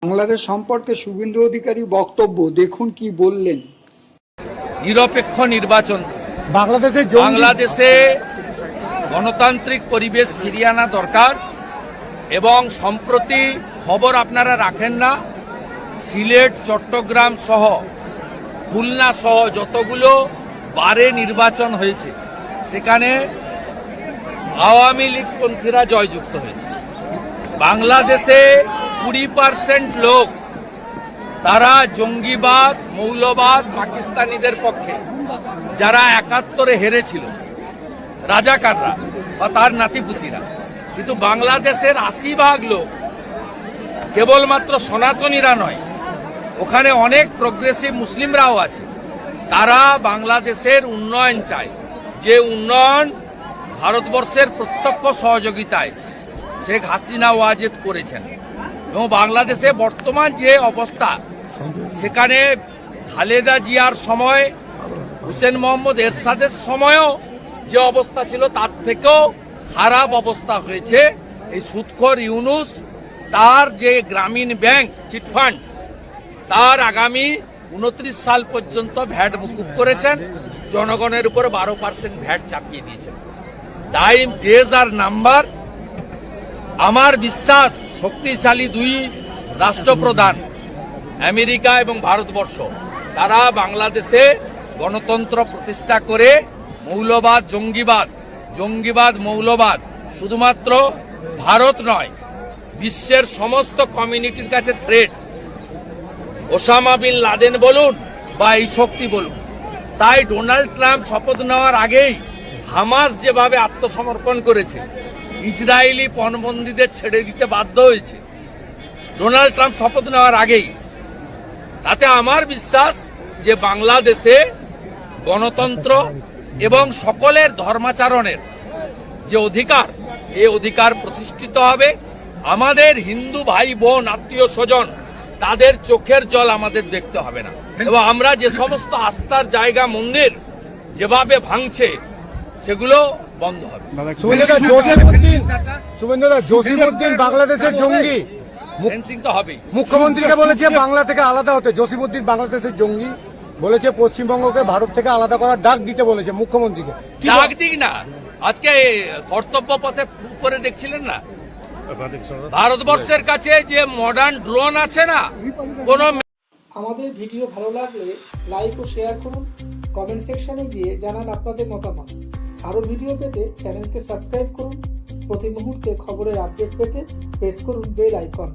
বাংলাদেশ সম্পর্কে শুভেন্দু অধিকারী বক্তব্য দেখুন কি বললেন। নিরপেক্ষ নির্বাচন, বাংলাদেশে গণতান্ত্রিক পরিবেশ ফিরিয়ে আনা দরকার। এবং সম্প্রতি খবর আপনারা রাখেন না, সিলেট, চট্টগ্রাম সহ খুলনা সহ যতগুলো বারে নির্বাচন হয়েছে সেখানে আওয়ামী লীগ পন্থীরা জয়যুক্ত হয়েছে। বাংলাদেশে 20% লোক তারা জঙ্গিবাদ, মৌলবাদ, পাকিস্তানিদের পক্ষে, যারা 71-এ হেরেছিল, রাজাকাররা বা তার নাতিপুতিরা। কিন্তু বাংলাদেশের 80% লোক কেবলমাত্র সনাতনীরা নয়, ওখানে অনেক প্রগ্রেসিভ মুসলিমরাও আছে। তারা বাংলাদেশের উন্নয়ন চায়, যে উন্নয়ন ভারতবর্ষের প্রত্যক্ষ সহযোগিতায় শেখ হাসিনা ওয়াজেদ করেছেন। এবং বাংলাদেশে বর্তমান যে অবস্থা, সেখানে খালেদা জিয়ার সময়, হুসেন মোহাম্মদ এরশাদের সময়ও যে অবস্থা ছিল তার থেকেও খারাপ অবস্থা হয়েছে। এই সুদখোর ইউনূস তার যে গ্রামীণ ব্যাংক চিটফান্ড, তার আগামী 29 সাল পর্যন্ত ভ্যাট মুকুব করেছেন, জনগণের উপর 12% ভ্যাট চাপিয়ে দিয়েছেন। টাইম ডেজ আর নাম্বার। আমার বিশ্বাস শক্তিশালী দুই রাষ্ট্রপ্রধান আমেরিকা এবং ভারতবর্ষ, তারা বাংলাদেশে গণতন্ত্র প্রতিষ্ঠা করে মৌলবাদ, জঙ্গিবাদ, মৌলবাদ শুধুমাত্র ভারত নয়, বিশ্বের সমস্ত কমিউনিটির কাছে থ্রেট। ওসামা বিন লাদেন বলুন বা এই শক্তি বলুন। তাই ডোনাল্ড ট্রাম্প শপথ নেওয়ার আগেই হামাস যেভাবে আত্মসমর্পণ করেছে, ইসরায়েলি পণবন্দীদের ছেড়ে দিতে বাধ্য হয়েছে ডোনাল্ড ট্রাম্প শপথ নেওয়ার আগেই, তাতে আমার বিশ্বাস যে বাংলাদেশে গণতন্ত্র এবং সকলের ধর্মাচরণের যে অধিকার, এই অধিকার প্রতিষ্ঠিত হবে। আমাদের হিন্দু ভাই বোন, আত্মীয় স্বজন, তাদের চোখের জল আমাদের দেখতে হবে না। এবং আমরা যে সমস্ত আস্থার জায়গা, মন্দির যেভাবে ভাঙছে, সেগুলো বন্ধ হবে। জসিমউদ্দিন বাংলাদেশের জঙ্গি, ফেন্সিং তো হবেই। মুখ্যমন্ত্রীকে বলেছে বাংলা থেকে আলাদা হতে। জসিমউদ্দিন বাংলাদেশের জঙ্গি বলেছে পশ্চিমবঙ্গকে ভারত থেকে আলাদা করার ডাক দিতে বলেছে মুখ্যমন্ত্রীকে। ডাক দিক না, আজকে কর্তব্য পথে করে দেখছিলেন না, ভারতবর্ষের কাছে যে মডার্ন ড্রোন আছে না, কোন। আমাদের ভিডিও ভালো লাগলে লাইক ও শেয়ার করুন, কমেন্ট সেকশনে গিয়ে জানান আপনাদের মতামত। আরো ভিডিও পেতে চ্যানেলকে সাবস্ক্রাইব করুন। প্রতি মুহূর্তে খবরের আপডেট পেতে প্রেস করুন বেল আইকন।